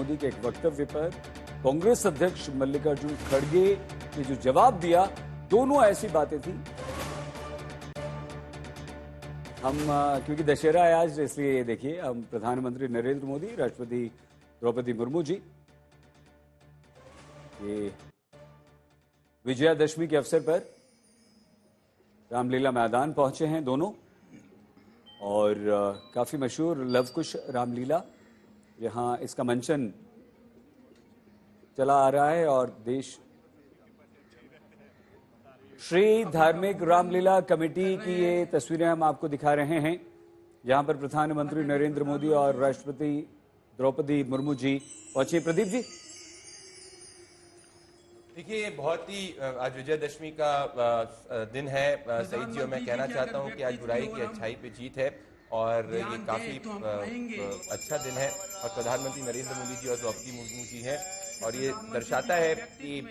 मोदी के एक वक्तव्य पर कांग्रेस अध्यक्ष मल्लिकार्जुन खड़गे ने जो जवाब दिया, दोनों ऐसी बातें थी। हम क्योंकि दशहरा है आज, इसलिए देखिए हम प्रधानमंत्री नरेंद्र मोदी, राष्ट्रपति द्रौपदी मुर्मू जी ये विजयादशमी के अवसर पर रामलीला मैदान पहुंचे हैं दोनों। और काफी मशहूर लवकुश रामलीला, यहाँ इसका मंचन चला आ रहा है और देश श्री धार्मिक रामलीला कमेटी की ये तस्वीरें हम आपको दिखा रहे हैं, जहां पर प्रधानमंत्री नरेंद्र मोदी और राष्ट्रपति द्रौपदी मुर्मू जी पहुंचे। प्रदीप जी, देखिए बहुत ही आज विजयदशमी का दिन है सईद जी, और मैं कहना चाहता हूं कि आज बुराई की अच्छाई पे जीत है और ये काफी अच्छा दिन है। और प्रधानमंत्री नरेंद्र मोदी जी और द्रौपदी मुर्मू जी हैं, और ये दर्शाता है कि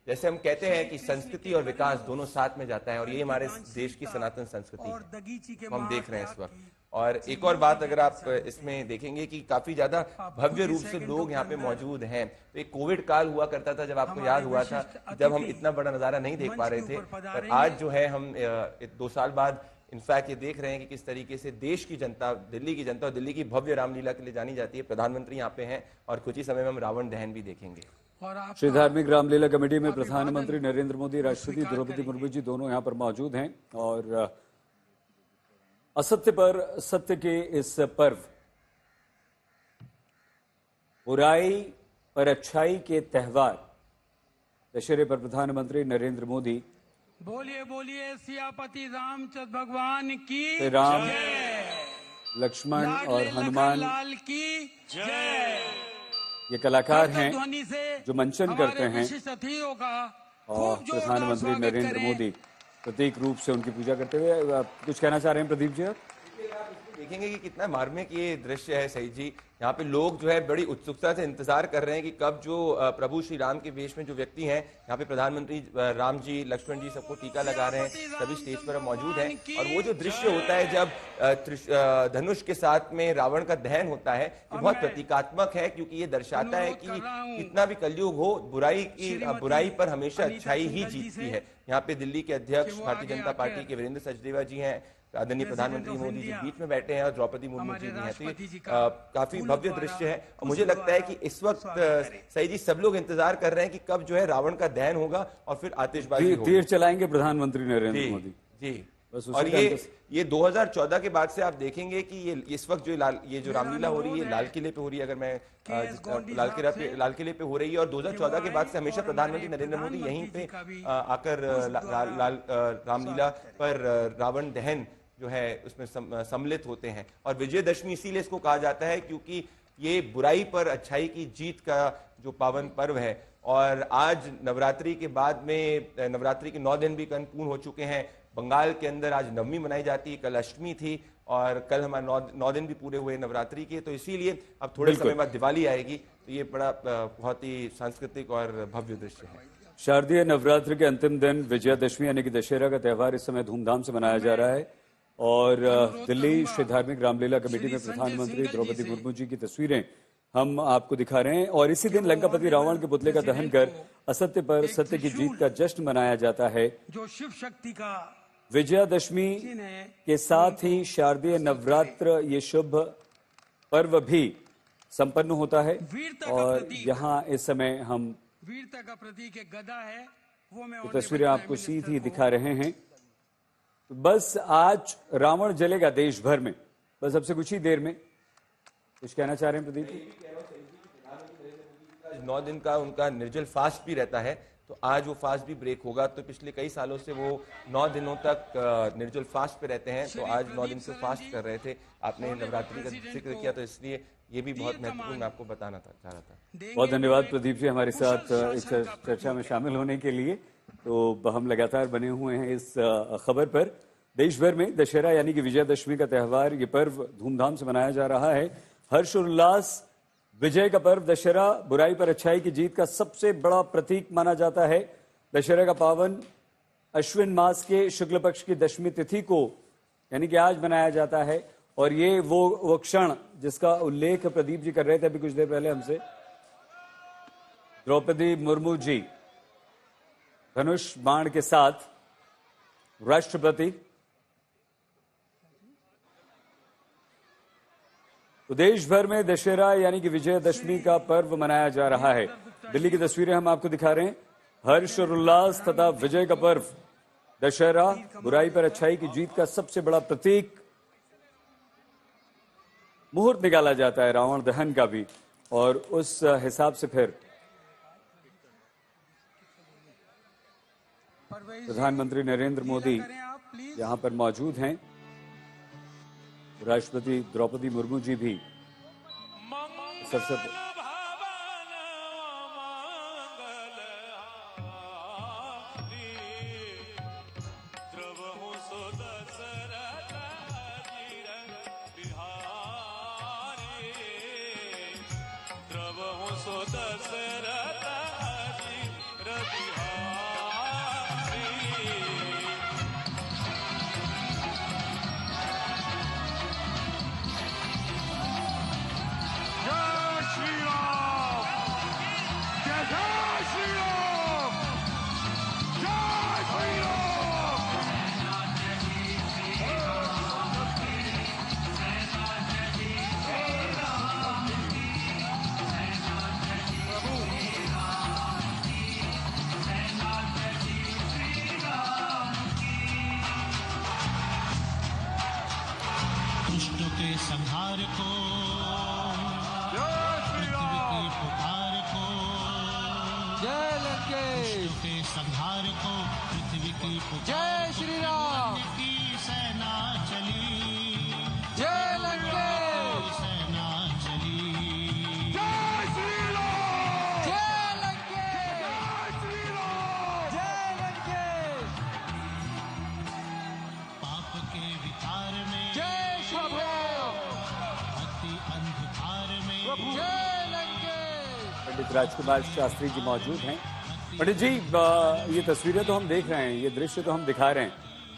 जैसे हम कहते हैं कि संस्कृति और विकास दोनों साथ में जाता है, और ये हमारे देश की सनातन संस्कृति है, हम देख रहे हैं इस वक्त। और एक और बात अगर आप इसमें देखेंगे कि काफी ज्यादा भव्य रूप से लोग यहाँ पे मौजूद हैं। तो एक कोविड काल हुआ करता था, जब आपको याद हुआ था, जब हम इतना बड़ा नजारा नहीं देख पा रहे थे, पर आज जो है हम 2 साल बाद इनफैक्ट ये देख रहे हैं कि किस तरीके से देश की जनता, दिल्ली की जनता और दिल्ली की भव्य रामलीला के लिए जानी जाती है। प्रधानमंत्री यहाँ पे हैं और कुछ ही समय में हम रावण दहन भी देखेंगे। श्री धार्मिक रामलीला कमेटी में प्रधानमंत्री नरेंद्र मोदी, राष्ट्रपति द्रौपदी मुर्मू जी दोनों यहाँ पर मौजूद हैं। और असत्य पर सत्य के इस पर्व, बुराई पर अच्छाई के त्योहार दशहरे पर प्रधानमंत्री नरेंद्र मोदी बोलिए बोलिए सियापति रामचंद्र भगवान की राम, जय, लक्ष्मण और हनुमान लाल की जय। ये कलाकार हैं ध्वनि से जो मंचन करते हैं, और खूब प्रधानमंत्री नरेंद्र मोदी प्रतीक रूप से उनकी पूजा करते हुए। कुछ कहना चाह रहे हैं प्रदीप जी? देखेंगे कि कितना मार्मिक ये दृश्य है सही जी। यहाँ पे लोग जो है बड़ी उत्सुकता से इंतजार कर रहे हैं कि कब जो प्रभु श्री राम के वेश में जो व्यक्ति हैं, यहाँ पे प्रधानमंत्री राम जी, लक्ष्मण जी सबको टीका लगा रहे हैं, सभी स्टेज पर मौजूद हैं। और वो जो दृश्य होता है जब धनुष के साथ में रावण का दहन होता है, ये बहुत प्रतीकात्मक है, क्योंकि ये दर्शाता है कि कितना भी कलयुग हो, बुराई पर हमेशा अच्छाई ही जीतती है। यहाँ पे दिल्ली के अध्यक्ष भारतीय जनता पार्टी के वीरेंद्र सचदेवा जी हैं, आदरणीय प्रधानमंत्री मोदी जी बीच में बैठे हैं और द्रौपदी मुर्मू जी भी हैं। तो ये काफी भव्य दृश्य है, और मुझे लगता है कि इस वक्त सही जी सब लोग इंतजार कर रहे हैं कि कब जो है रावण का दहन होगा और फिर आतिशबाजी होगी। तीर चलाएंगे प्रधानमंत्री नरेंद्र मोदी जी। और ये 2014 के बाद से आप देखेंगे कि ये इस वक्त ये जो रामलीला हो रही है लाल किले पे हो रही है। अगर मैं लाल किले पे हो रही है, और 2014 के बाद से हमेशा प्रधानमंत्री नरेंद्र मोदी यहीं पे आकर रामलीला पर रावण दहन जो है उसमें सम्मिलित होते हैं। और विजयदशमी इसीलिए इसको कहा जाता है क्योंकि ये बुराई पर अच्छाई की जीत का जो पावन पर्व है। और आज नवरात्रि के बाद में नवरात्रि के 9 दिन भी पूर्ण हो चुके हैं। बंगाल के अंदर आज नवमी मनाई जाती है, कल अष्टमी थी, और कल हमारे 9 दिन भी पूरे हुए नवरात्रि के। तो इसीलिए अब थोड़े समय बाद दिवाली आएगी, तो ये बड़ा बहुत ही सांस्कृतिक और भव्य दृश्य है। शारदीय नवरात्र के अंतिम दिन विजयादशमी यानी कि दशहरा का त्यौहार इस समय धूमधाम से मनाया जा रहा है। और दिल्ली श्री धार्मिक रामलीला कमेटी में प्रधानमंत्री द्रौपदी मुर्मू जी की तस्वीरें हम आपको दिखा रहे हैं। और इसी दिन लंकापति रावण के पुतले का दहन कर असत्य पर सत्य की जीत का जश्न मनाया जाता है। जो शिव शक्ति का विजयादशमी के साथ ही शारदीय नवरात्र ये शुभ पर्व भी संपन्न होता है। और यहाँ इस समय हम वीरता का प्रतीक एक गदा है, वो मैं तस्वीरें आपको सीधी दिखा रहे हैं। बस आज रावण जलेगा देश भर में, बस अब से कुछ ही देर में। कुछ कहना चाह रहे हैं प्रदीप जी? 9 दिन का उनका निर्जल फास्ट भी रहता है, तो आज वो फास्ट भी ब्रेक होगा। तो पिछले कई सालों से वो 9 दिनों तक निर्जल फास्ट पे रहते हैं, तो आज 9 दिन से फास्ट कर रहे थे। आपने नवरात्रि का जिक्र किया, तो इसलिए ये भी बहुत महत्वपूर्ण आपको बताना चाह रहा था। बहुत धन्यवाद प्रदीप जी हमारे साथ इस चर्चा में शामिल होने के लिए। तो हम लगातार बने हुए हैं इस खबर पर। देश भर में दशहरा यानी कि विजयादशमी का त्यौहार, ये पर्व धूमधाम से मनाया जा रहा है। हर्ष उल्लास, विजय का पर्व दशहरा बुराई पर अच्छाई की जीत का सबसे बड़ा प्रतीक माना जाता है। दशहरा का पावन अश्विन मास के शुक्ल पक्ष की दशमी तिथि को यानी कि आज मनाया जाता है। और ये वो क्षण जिसका उल्लेख प्रदीप जी कर रहे थे अभी कुछ देर पहले हमसे, द्रौपदी मुर्मू जी धनुष बाण के साथ राष्ट्रपति। तो देश भर में दशहरा यानी कि विजयदशमी का पर्व मनाया जा रहा है। दिल्ली की तस्वीरें हम आपको दिखा रहे हैं। हर्ष और उल्लास तथा विजय का पर्व दशहरा बुराई पर अच्छाई की जीत का सबसे बड़ा प्रतीक। मुहूर्त निकाला जाता है रावण दहन का भी, और उस हिसाब से फिर प्रधानमंत्री नरेंद्र मोदी यहां पर मौजूद हैं। राष्ट्रपति द्रौपदी मुर्मू जी भी सबसे दुष्टों के संहार को, पृथ्वी की पुकार को, दुष्टों के संहार को, पृथ्वी की पुकार, जय श्री राम की सेना चली, जय लंकेश, सेना चली, जय श्री राम, जय लंकेश, जय श्री राम, जय लंकेश, पाप के विकार में, जय प्रभु, अति अंधकार में, जय लंकेश। पंडित राजकुमार शास्त्री जी मौजूद हैं। पंडित जी, ये तस्वीरें तो हम देख रहे हैं, ये दृश्य तो हम दिखा रहे हैं,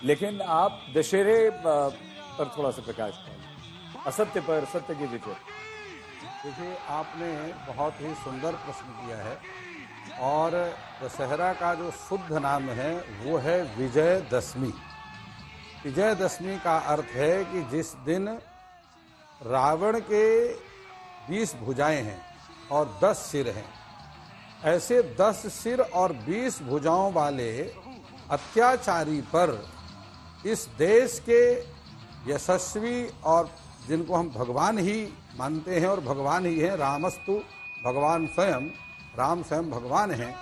लेकिन आप दशहरे पर थोड़ा सा प्रकाश डालें, असत्य पर सत्य की विजय। देखिए, आपने बहुत ही सुंदर प्रश्न किया है, और दशहरा का जो शुद्ध नाम है वो है विजयदशमी। विजयदशमी का अर्थ है कि जिस दिन रावण के 20 भुजाएं हैं और 10 सिर हैं, ऐसे 10 सिर और 20 भुजाओं वाले अत्याचारी पर इस देश के यशस्वी और जिनको हम भगवान ही मानते हैं और भगवान ही हैं, रामस्तु भगवान स्वयं, राम स्वयं भगवान हैं,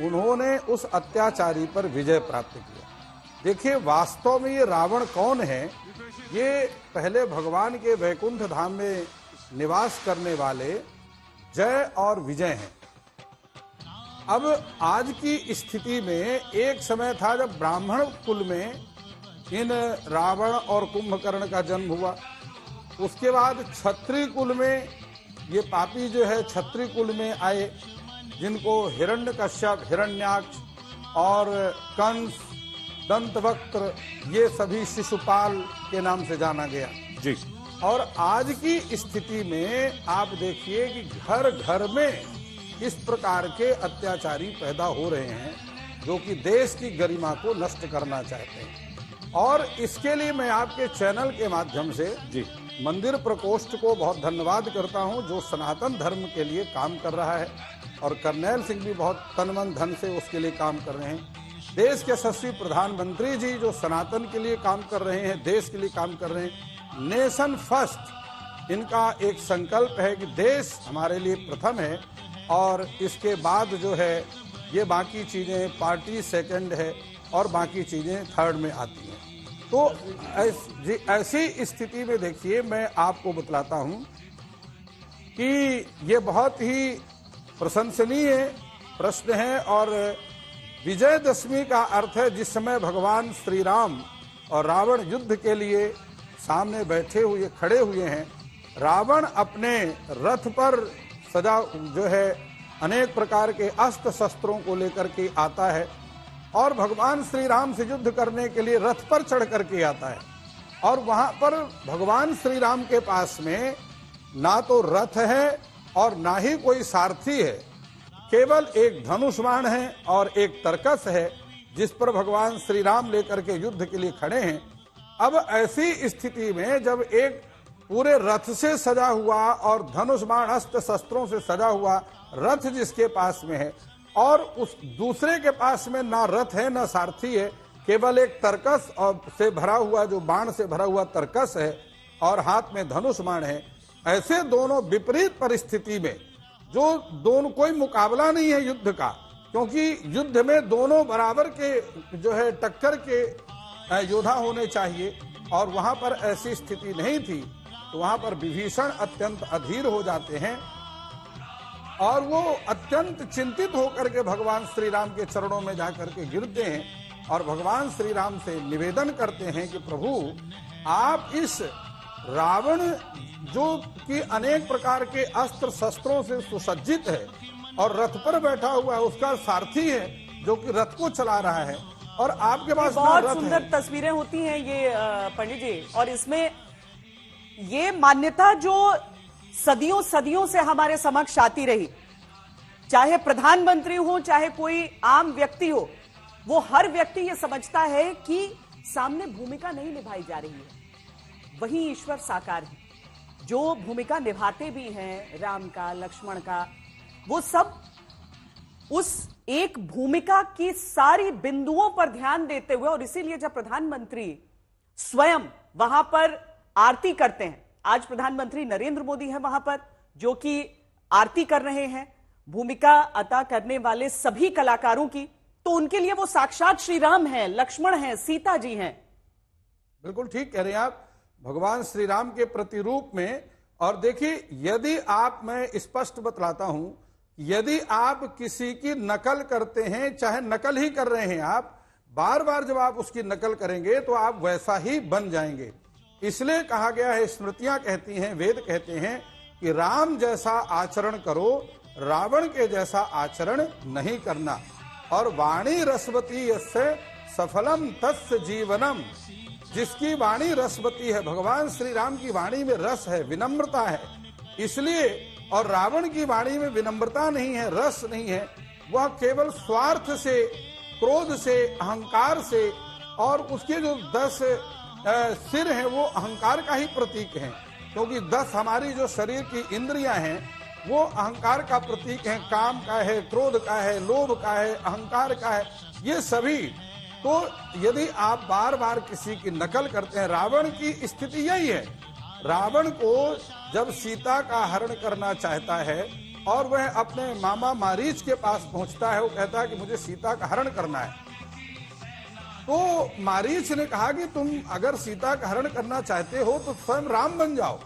उन्होंने उस अत्याचारी पर विजय प्राप्त किया। देखिए, वास्तव में ये रावण कौन है? ये पहले भगवान के वैकुंठ धाम में निवास करने वाले जय और विजय हैं। अब आज की स्थिति में एक समय था जब ब्राह्मण कुल में इन रावण और कुंभकर्ण का जन्म हुआ। उसके बाद क्षत्रिय कुल में ये पापी जो है क्षत्रिय कुल में आए, जिनको हिरण्यकश्यप, हिरण्याक्ष और कंस, दंतवक्त्र, ये सभी शिशुपाल के नाम से जाना गया जी। और आज की स्थिति में आप देखिए कि घर घर में इस प्रकार के अत्याचारी पैदा हो रहे हैं जो कि देश की गरिमा को नष्ट करना चाहते हैं। और इसके लिए मैं आपके चैनल के माध्यम से जी मंदिर प्रकोष्ठ को बहुत धन्यवाद करता हूं, जो सनातन धर्म के लिए काम कर रहा है, और करनैल सिंह भी बहुत तन मन धन से उसके लिए काम कर रहे हैं। देश के यशस्वी प्रधानमंत्री जी जो सनातन के लिए काम कर रहे हैं, देश के लिए काम कर रहे हैं। नेशन फर्स्ट इनका एक संकल्प है कि देश हमारे लिए प्रथम है, और इसके बाद जो है ये बाकी चीज़ें, पार्टी सेकंड है और बाकी चीज़ें थर्ड में आती हैं। तो ऐसी स्थिति में देखिए, मैं आपको बतलाता हूं कि ये बहुत ही प्रशंसनीय प्रश्न है। और विजयदशमी का अर्थ है जिस समय भगवान श्री राम और रावण युद्ध के लिए सामने बैठे हुए खड़े हुए हैं, रावण अपने रथ पर सजा जो है अनेक प्रकार के अस्त्र शस्त्रों को लेकर के आता है, और भगवान श्री राम से युद्ध करने के लिए रथ पर चढ़ करके आता है। और वहां पर भगवान श्री राम के पास में ना तो रथ है और ना ही कोई सारथी है, केवल एक धनुष बाण है और एक तरकस है, जिस पर भगवान श्री राम लेकर के युद्ध के लिए खड़े हैं। अब ऐसी स्थिति में जब एक पूरे रथ से सजा हुआ और धनुष बाण अस्त्र शस्त्रों से सजा हुआ रथ जिसके पास में है, और उस दूसरे के पास में ना रथ है ना सारथी है, केवल एक तरकस और से भरा हुआ, जो बाण से भरा हुआ तरकस है और हाथ में धनुष बाण है, ऐसे दोनों विपरीत परिस्थिति में जो दोनों कोई मुकाबला नहीं है युद्ध का, क्योंकि युद्ध में दोनों बराबर के जो है टक्कर के योद्धा होने चाहिए, और वहां पर ऐसी स्थिति नहीं थी। तो वहां पर विभीषण अत्यंत अधीर हो जाते हैं और वो अत्यंत चिंतित होकर के भगवान श्री राम के चरणों में जाकर के गिरते हैं और भगवान श्री राम से निवेदन करते हैं कि प्रभु, आप इस रावण जो कि अनेक प्रकार के अस्त्र शस्त्रों से सुसज्जित है और रथ पर बैठा हुआ है, उसका सारथी है जो कि रथ को चला रहा है, और आपके पास बहुत सुंदर तस्वीरें होती हैं ये पंडित जी, और इसमें ये मान्यता जो सदियों सदियों से हमारे समक्ष आती रही, चाहे प्रधानमंत्री हो चाहे कोई आम व्यक्ति हो, वो हर व्यक्ति ये समझता है कि सामने भूमिका नहीं निभाई जा रही है, वही ईश्वर साकार है, जो भूमिका निभाते भी हैं राम का, लक्ष्मण का, वो सब उस एक भूमिका की सारी बिंदुओं पर ध्यान देते हुए, और इसीलिए जब प्रधानमंत्री स्वयं वहां पर आरती करते हैं, आज प्रधानमंत्री नरेंद्र मोदी है वहां पर जो कि आरती कर रहे हैं भूमिका अदा करने वाले सभी कलाकारों की, तो उनके लिए वो साक्षात श्री राम हैं, लक्ष्मण हैं, सीता जी हैं। बिल्कुल ठीक कह रहे हैं आप, भगवान श्री राम के प्रतिरूप में। और देखिए, यदि आप, मैं स्पष्ट बतलाता हूं, यदि आप किसी की नकल करते हैं, चाहे नकल ही कर रहे हैं आप, बार बार जब आप उसकी नकल करेंगे तो आप वैसा ही बन जाएंगे। इसलिए कहा गया है, स्मृतियां कहती हैं, वेद कहते हैं कि राम जैसा आचरण करो, रावण के जैसा आचरण नहीं करना। और वाणी रसवती यस्य सफलम तस्य जीवनम, जिसकी वाणी रसवती है, भगवान श्री राम की वाणी में रस है, विनम्रता है, इसलिए, और रावण की वाणी में विनम्रता नहीं है, रस नहीं है, वह केवल स्वार्थ से, क्रोध से, अहंकार से, और उसके जो 10 सिर हैं वो अहंकार का ही प्रतीक हैं, क्योंकि 10 हमारी जो शरीर की इंद्रियां हैं वो अहंकार का प्रतीक हैं, काम का है, क्रोध का है, लोभ का है, अहंकार का है, ये सभी। तो यदि आप बार बार किसी की नकल करते हैं, रावण की स्थिति यही है। रावण को जब सीता का हरण करना चाहता है और वह अपने मामा मारीच के पास पहुंचता है, वो कहता है कि मुझे सीता का हरण करना है, तो मारीच ने कहा कि तुम अगर सीता का हरण करना चाहते हो तो स्वयं राम बन जाओ।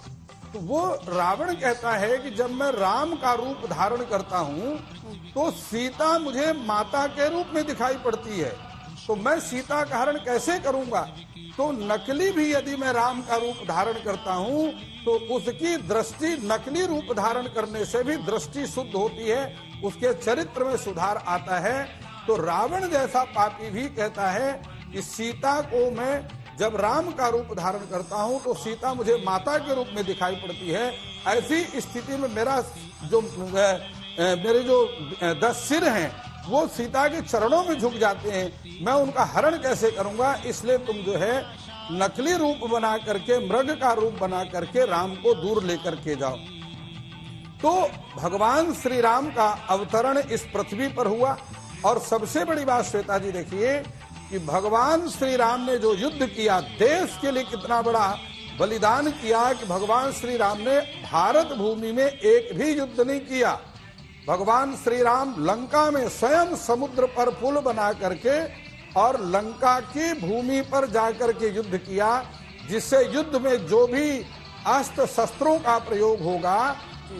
तो वो रावण कहता है कि जब मैं राम का रूप धारण करता हूं तो सीता मुझे माता के रूप में दिखाई पड़ती है, तो मैं सीता का हरण कैसे करूंगा। तो नकली भी यदि मैं राम का रूप धारण करता हूं तो उसकी दृष्टि नकली रूप धारण करने से भी दृष्टि शुद्ध होती है, उसके चरित्र में सुधार आता है। तो रावण जैसा पापी भी कहता है कि सीता को मैं जब राम का रूप धारण करता हूं तो सीता मुझे माता के रूप में दिखाई पड़ती है। ऐसी स्थिति में मेरे जो 10 सिर हैं वो सीता के चरणों में झुक जाते हैं, मैं उनका हरण कैसे करूंगा। इसलिए तुम जो है नकली रूप बना करके, मृग का रूप बना करके राम को दूर लेकर के जाओ। तो भगवान श्री राम का अवतरण इस पृथ्वी पर हुआ। और सबसे बड़ी बात श्वेता जी देखिए कि भगवान श्री राम ने जो युद्ध किया, देश के लिए कितना बड़ा बलिदान किया कि भगवान श्री राम ने भारत भूमि में एक भी युद्ध नहीं किया। भगवान श्री राम लंका में स्वयं समुद्र पर पुल बना करके और लंका की भूमि पर जाकर के युद्ध किया, जिससे युद्ध में जो भी अस्त्र शस्त्रों का प्रयोग होगा,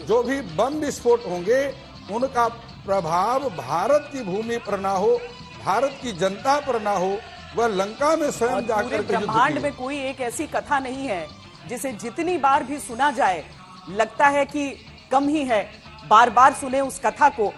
जो भी बम विस्फोट होंगे, उनका प्रभाव भारत की भूमि पर ना हो, भारत की जनता पर ना हो। वह लंका में स्वयं जाकर के ब्रह्मांड में कोई एक ऐसी कथा नहीं है जिसे जितनी बार भी सुना जाए लगता है कि कम ही है, बार बार सुने उस कथा को।